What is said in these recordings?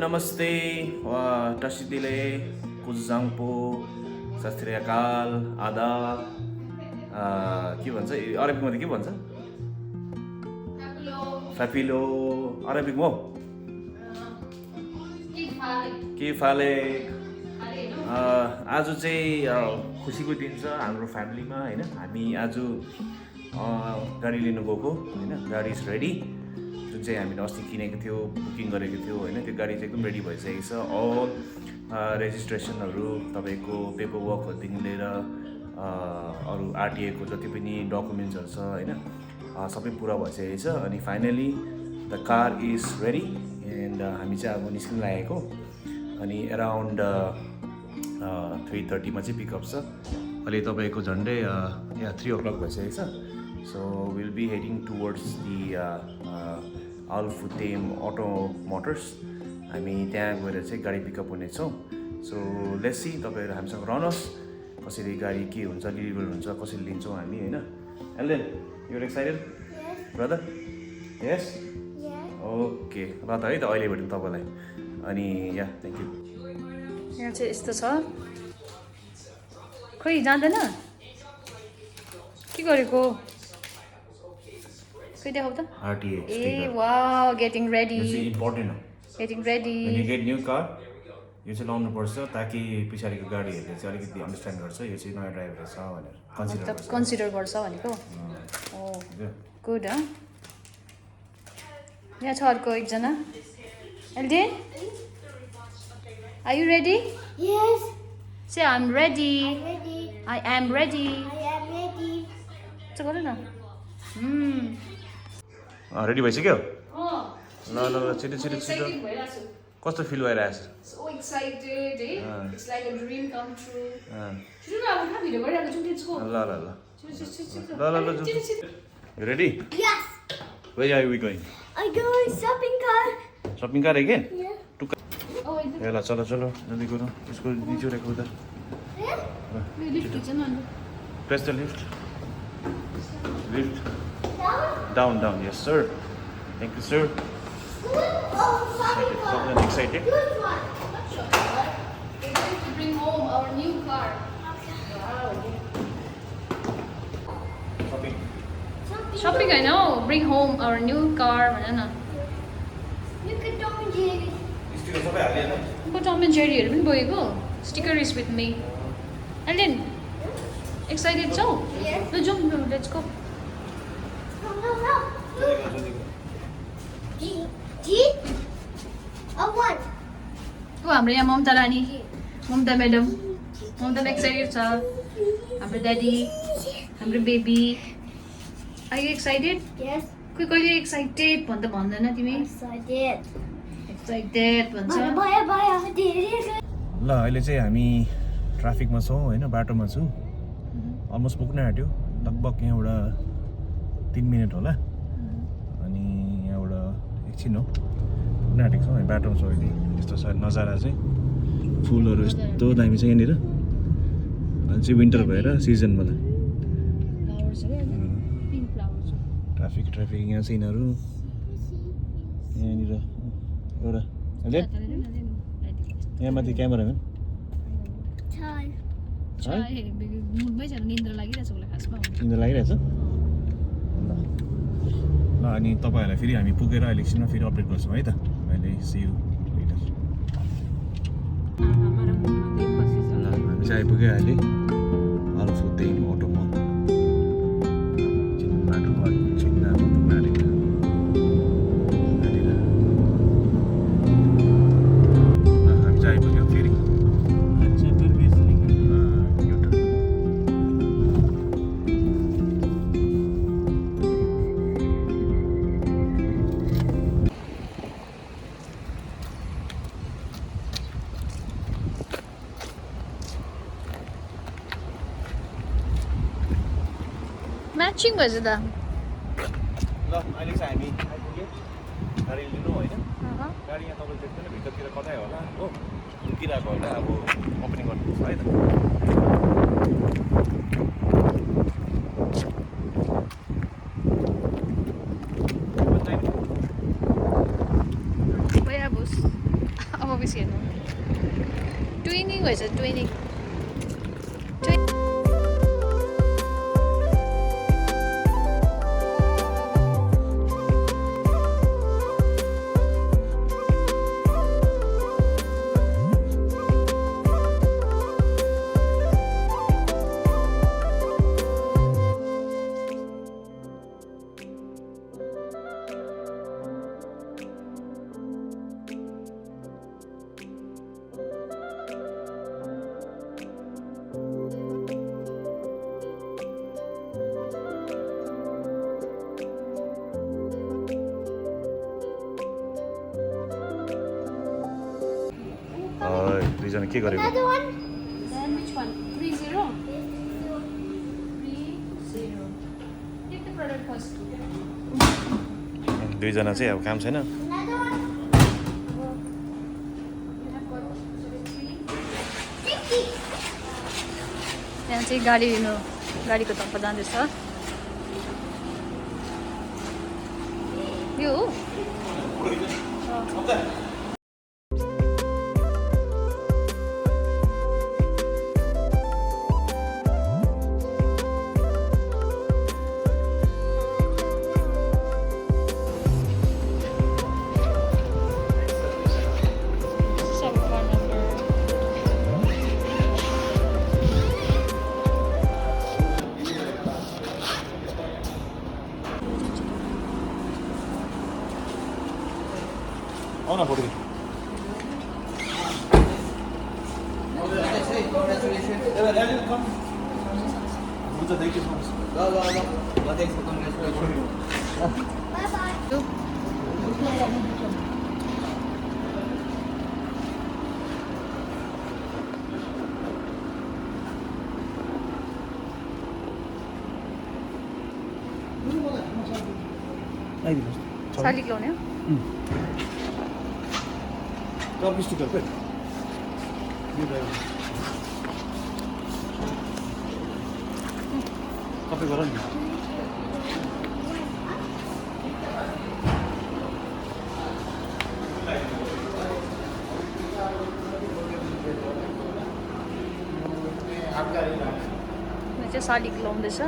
नमस्ते टसिदिले कुजाङपो सत श्री अकाल आदाब के भन्छ अरबिकमा त के भन्छ फापिलो अरबिकमा के फाले आज चाहिँ खुसीको दिन छ हाम्रो फ्यामिलीमा हैन हामी आज गाडी लिनु गएको हैन गाडी इज रेडी जुन चाहिँ हामीले अस्ति किनेको थियो बुकिङ गरेको थियो हैन त्यो गाडी चाहिँ एकदम रेडी भइसकेको छ अल रेजिस्ट्रेसनहरू तपाईको पेपर वर्कहरुदेखि लिएर अरु आरटीए को जति पनि डकुमेन्ट्सहरु छ हैन सबै पुरा भइसकेको छ अनि finally the car is ready and हामी चाहिँ अब निस्किन लागेको अनि अराउन्ड 3:30 मा चाहिँ पिकअप छ अहिले तपाईको झन्डै 3 o'clock भइसकेको छ so will be heading towards the Al Futtaim auto motors हामी त्यहाँ गएर चाहिँ गाडी पिकअप हुनेछौँ सो लेट्स सी तपाईहरु हामीसँग रहनुहोस् कसरी गाडी के हुन्छ डेलिभर हुन्छ कसरी लिन्छौँ हामी हैन Alden you are excited brother yes okay ल त है त अहिले भेटौँ तपाईलाई अनि या थ्यांक यू यहाँ चाहिँ यस्तो छ खोइ जाँदैन के गरेको खोइ देखाउ त आरटीए ए वाओ गेटिङ रेडी यो चाहिँ इम्पोर्टेन्ट हो getting ready when you get new car यो चाहिँ लाउनु पर्छ ताकि पछाडिको गाडीहरूले चाहिँ अलिकति अन्डरस्ट्यान्ड गर्छ यो चाहिँ नयाँ ड्राइभर छ भनेर कन्सिडर गर्छ कन्सिडर गर्छ भनेको ओ गुड यहाँ छ अर्को एकजना एल्डेन Are you ready? Yes, Say I'm ready. I'm ready. I am ready. I am ready. चाहिँ गर न रेडी भइसक्यो अँ ल ल ल छिटो छिटो छिटो कस्तो फिल भइरहेछ So excited, eh? It's like a dream come true. अँ, छिटो न अब कहाँ भिडियो गरिरहेको छौँ त्यसको ल ल ल ल ल ल ready Yes, where are we going I go shopping car. Shopping car again Yeah. Oh, it's ल चलो चलो जल्दी गरौँ यसको नीचे राखौ त the lift kitchen and press the lift down down yes sir thank you sir Oh, shopping car. Excited Good one. we're going to bring home our new car. Shopping I know. Bring home our new car. भन न Look at Tom and Jerry. सबै हालेन को Tom and जेरीहरू पनि बोकेको sticker is with me Alden excited छौ Yes. ल जाउँ let's go No, no, no. G. G. A one. हो हाम्रो यहाँ ममता रानी ममता म्याडम ममता पनि एक्साइटेड छ हाम्रो ड्याडी हाम्रो baby are you excited Yes. कोही कहिले एक्साइटेड भन्दा भन्दैन तिमी Excited. एक्साइटेड भन्छ Bye, bye, Jerry. ल अहिले चाहिँ हामी ट्राफिकमा छौँ होइन बाटोमा छु अलमोस्ट पुग्न आँट्यो लगभग यहाँबाट 3 मिनट होला अनि यहाँबाट एकछिन हो पुग्न आँटेको छौँ हामी बाटोमा छौँ अहिले यस्तो छ नजारा चाहिँ फुलहरू यस्तो दामी छ यहाँनिर अहिले चाहिँ विन्टर भएर सिजनमा फ्लावर्स हो पिङ्क फ्लावर्स हो ट्राफिक यहाँ छ यिनीहरू यहाँनिर एउटा अहिले यहाँ माथि क्यामेराम्यान Time. मुडमै छैन निन्द्रा लागिरहेछ उसलाई खासमा निन्द्रा लागिरहेछ ल अनि तपाईँहरूलाई फेरि हामी पुगेर अहिले एकछिनमा फेरि अपडेट गर्छौँ है त अहिले सियु लेटर ल हामी चाहिँ आइपुग्यो अहिले अल्फुतेम अटोमा बाटो एकछिन अब पुग्न आँटेको यहाँनिर। ल, हामी चाहिँ आइपुग्यो फेरि एउटा म्याचिङ भएछ त ल अहिले चाहिँ हामी आइपुग्यो गाडी लिनु होइन गाडी यहाँ तपाईँले देख्दैन भित्रतिर कतै होला हो रुकिरहेको होला अब ओपनिङ गर्नुपर्छ है त भएछ 20 दुईजना के गरेको Another one. Then which one? 30? 30. Take the product first. दुईजना चाहिँ अब काम छैन Another one. You have got 3. Sticky. त्यहाँ चाहिँ गाडी लिनु गाडीको तर्फ जाँदैछ यो हो आउन फोटो Bye bye. शालिक लाउने हो तपाईँ गर नि यो चाहिँ शालिक लाउँदैछ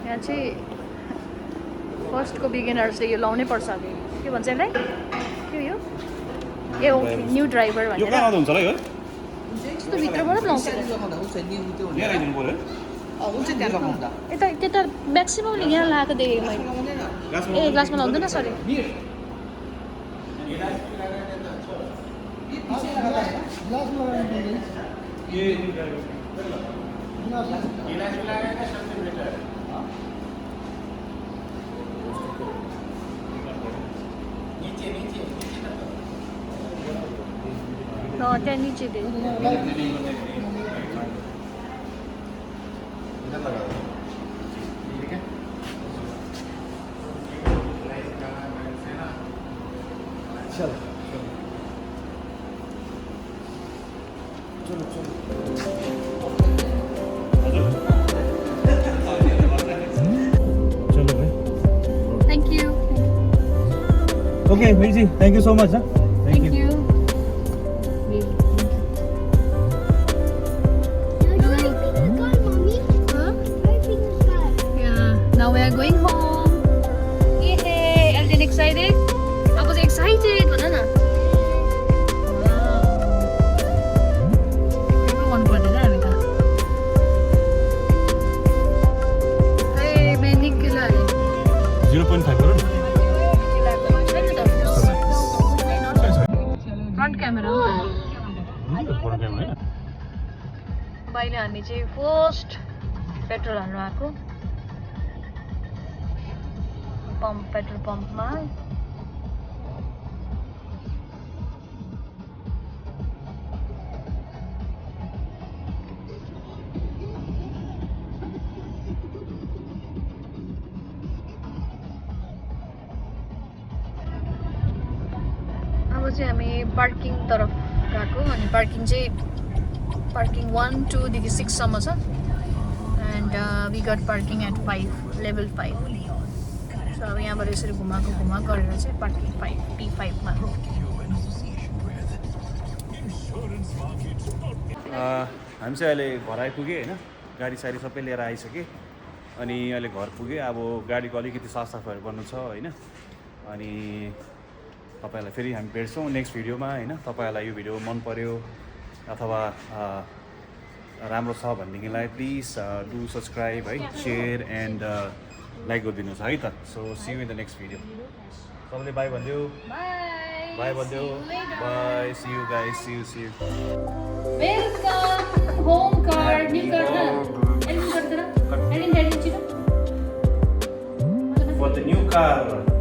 यहाँ चाहिँ फर्स्टको बिगिनर्सले यो लाउनै पर्छ अरे के भन्छ यसलाई के यो ए ओके न्यू ड्राइभर यो भनेर कहाँ आउँदा हुन्छ होला है यस्तो भित्रबाट पो लाउँछ यहाँ आइदिनु पऱ्यो है यता त्यता म्याक्सिममले यहाँ लगाएको देखेँ मैले ए ग्लासमा लाउँदैन सरी त्यहाँ निचे दे चलो भाइ thank you Okay, Virji, thank you so much. Huh? Thank you You're driving the car, mommy. Huh? Driving the car. Yeah, now we are going home. Yay! Elden excited? I was excited. Banana. Wow. Everyone got it, Amika. Hey, many kilo. 0.5 गर न Front camera. Photo camera हैन अहिले हामी चाहिँ first petrol हाल्नु आएको petrol पम्पमा अब चाहिँ हामी पार्किङ तर्फ गएको अनि पार्किङ 1, 2 देखि 6 सम्म छ and we got parking at 5 level 5 so अब यहाँबाट यसरी घुमाएको गरेर चाहिँ पार्किङ 5 P5 मा हामी चाहिँ अहिले घर आइपुगेँ होइन गाडी साडी सबै लिएर आइसकेँ अनि अहिले घर पुगेँ अब गाडीको अलिकति साफसफाइहरू गर्नु छ होइन अनि तपाईँहरूलाई फेरि हामी भेट्छौँ नेक्स्ट भिडियोमा होइन तपाईँहरूलाई यो भिडियो मन पर्यो अथवा राम्रो छ भनेदेखिलाई प्लिज डु सब्सक्राइब है सेयर एन्ड लाइक गरिदिनुहोस् है त so see you in the next video तपाईँले बाई भनिदियो बाई भनिदियो bye see you guys see you welcome home car new car edit गर्दैन एडिट छिटो for the new car